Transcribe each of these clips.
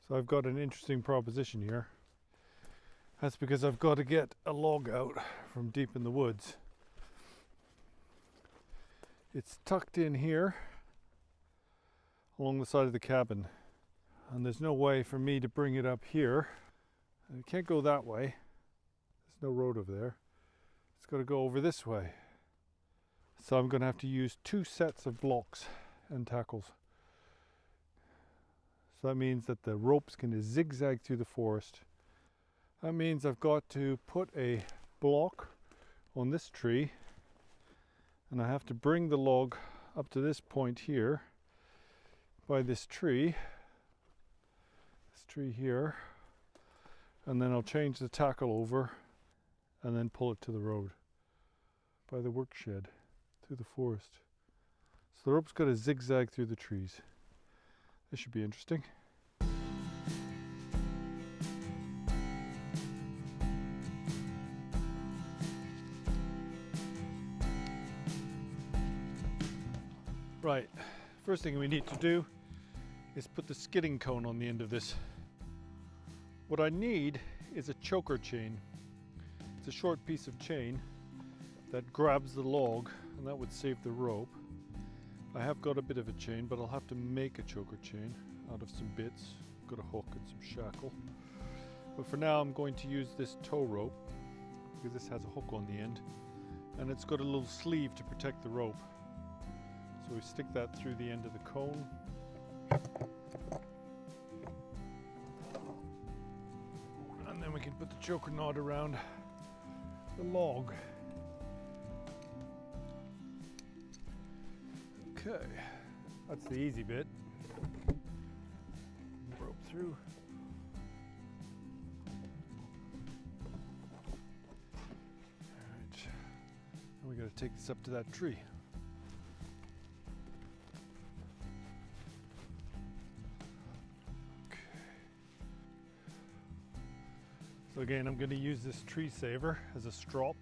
So I've got an interesting proposition here. That's because I've got to get a log out from deep in the woods. It's tucked in here along the side of the cabin, and there's no way for me to bring it up here. And it can't go that way. There's no road over there. It's got to go over this way. So I'm going to have to use 2 sets of blocks and tackles. So that means that the rope's going to zigzag through the forest. That means I've got to put a block on this tree, and I have to bring the log up to this point here by this tree here, and then I'll change the tackle over and then pull it to the road by the work shed through the forest. So the rope's got to zigzag through the trees. This should be interesting. Right, first thing we need to do is put the skidding cone on the end of this. What I need is a choker chain. It's a short piece of chain that grabs the log, and that would save the rope. I have got a bit of a chain, but I'll have to make a choker chain out of some bits. Got a hook and some shackle. But for now I'm going to use this tow rope, because this has a hook on the end, and it's got a little sleeve to protect the rope. So we stick that through the end of the cone. And then we can put the choker knot around the log. Okay, that's the easy bit. Rope through. Alright, now we got to take this up to that tree. So again, I'm going to use this tree saver as a strop.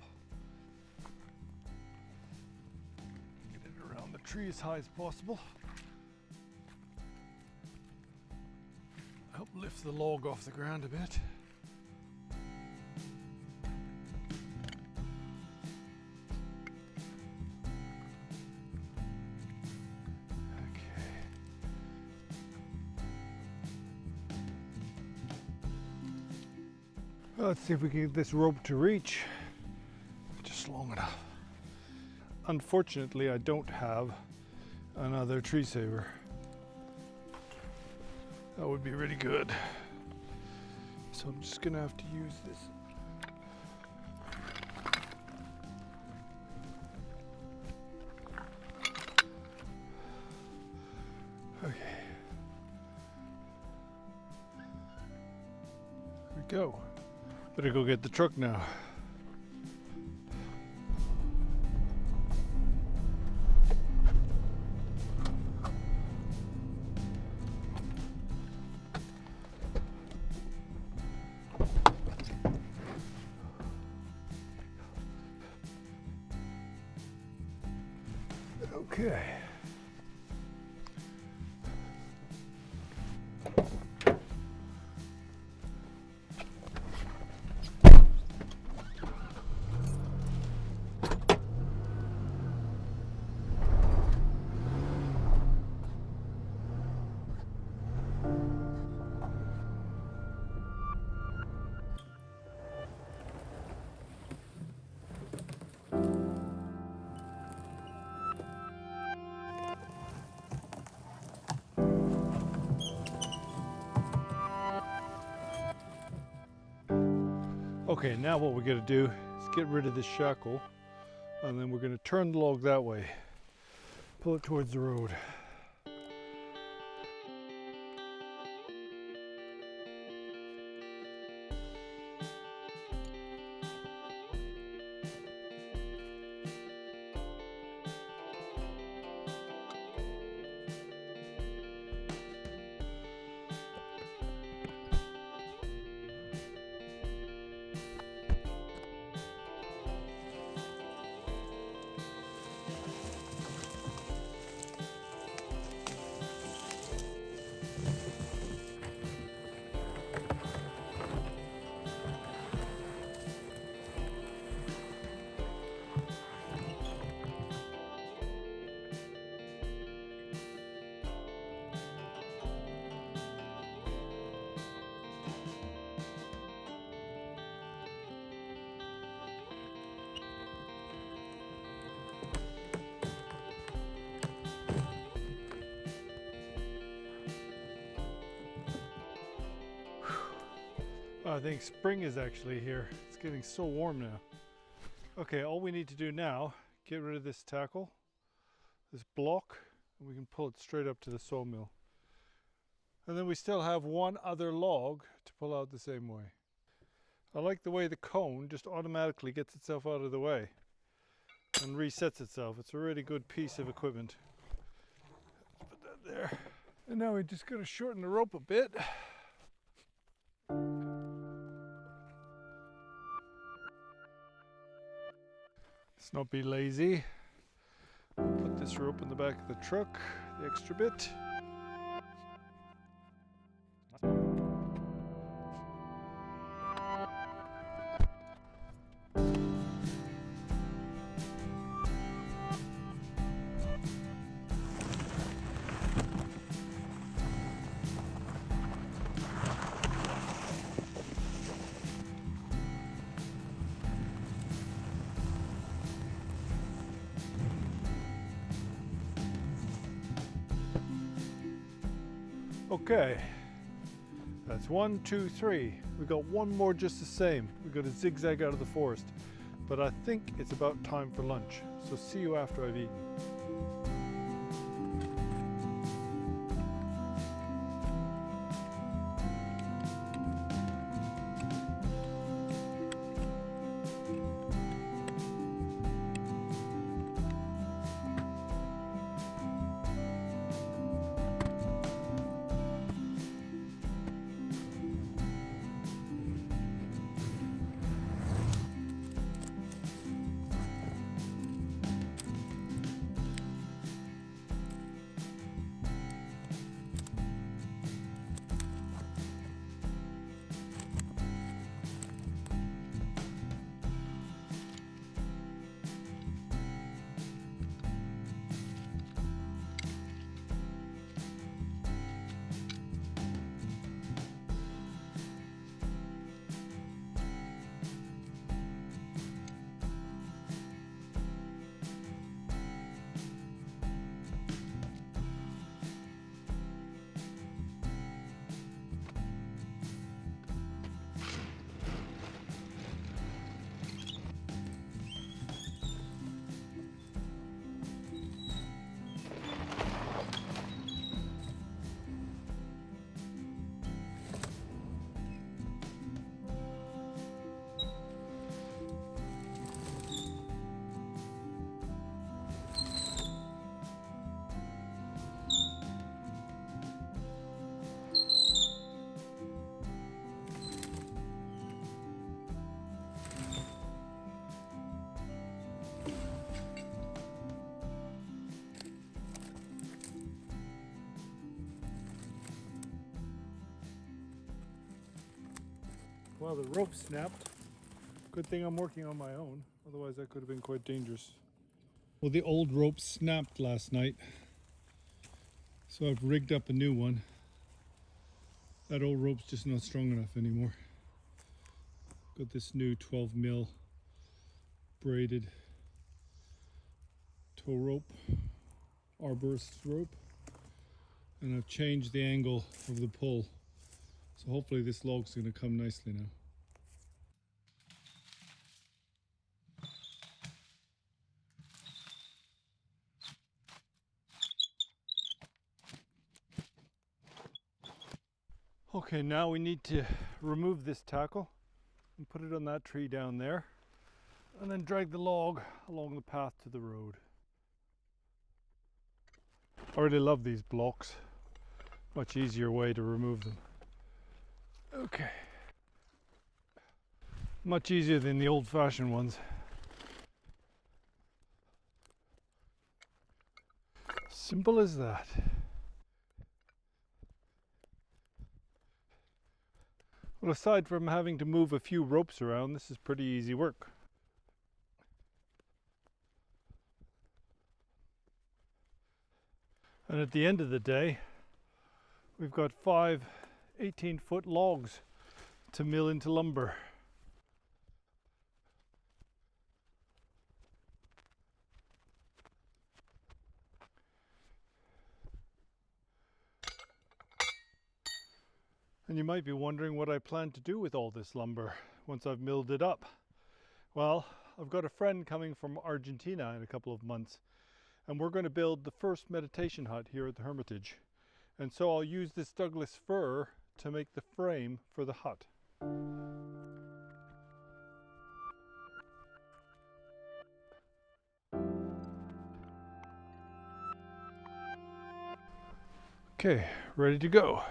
Get it around the tree as high as possible. Help lift the log off the ground a bit. Let's see if we can get this rope to reach just long enough. Unfortunately, I don't have another tree saver. That would be really good. So I'm just gonna have to use this. Okay. Here we go. Better go get the truck now. Okay. Okay, now what we're going to do is get rid of this shackle, and then we're going to turn the log that way, pull it towards the road. I think spring is actually here. It's getting so warm now. Okay, all we need to do now, get rid of this tackle, this block, and we can pull it straight up to the sawmill. And then we still have one other log to pull out the same way. I like the way the cone just automatically gets itself out of the way and resets itself. It's a really good piece of equipment. Let's put that there. And now we just got to shorten the rope a bit. Let's not be lazy. Put this rope in the back of the truck, the extra bit. Okay, that's 1, 2, 3. We got one more just the same. We got a zigzag out of the forest, but I think it's about time for lunch. So see you after I've eaten. Well, the rope snapped. Good thing I'm working on my own, otherwise that could have been quite dangerous. Well, the old rope snapped last night, so I've rigged up a new one. That old rope's just not strong enough anymore. Got this new 12mm braided tow rope, arborist rope, and I've changed the angle of the pull. So hopefully this log's going to come nicely now. Okay, now we need to remove this tackle and put it on that tree down there, and then drag the log along the path to the road. I really love these blocks. Much easier way to remove them. Okay. Much easier than the old-fashioned ones. Simple as that. Well, aside from having to move a few ropes around, this is pretty easy work. And at the end of the day, we've got 5 18-foot logs to mill into lumber. And you might be wondering what I plan to do with all this lumber once I've milled it up. Well, I've got a friend coming from Argentina in a couple of months, and we're going to build the first meditation hut here at the Hermitage. And so I'll use this Douglas fir to make the frame for the hut. Okay, ready to go.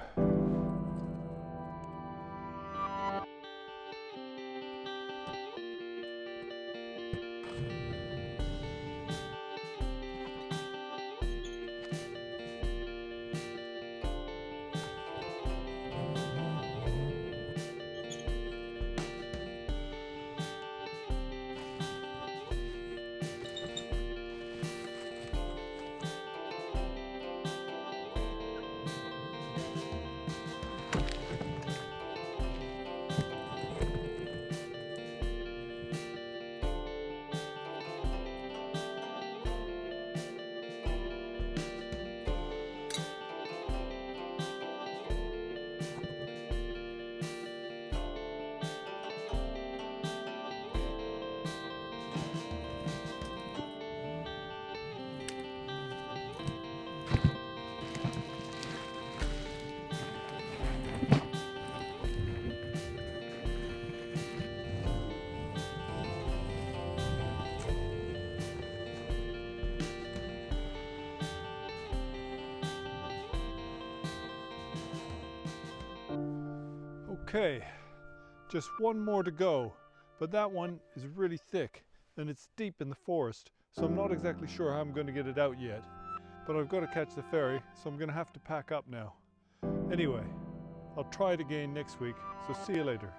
Okay, just one more to go, but that one is really thick and it's deep in the forest, so I'm not exactly sure how I'm going to get it out yet. But I've got to catch the ferry, so I'm going to have to pack up now. Anyway, I'll try it again next week, so see you later.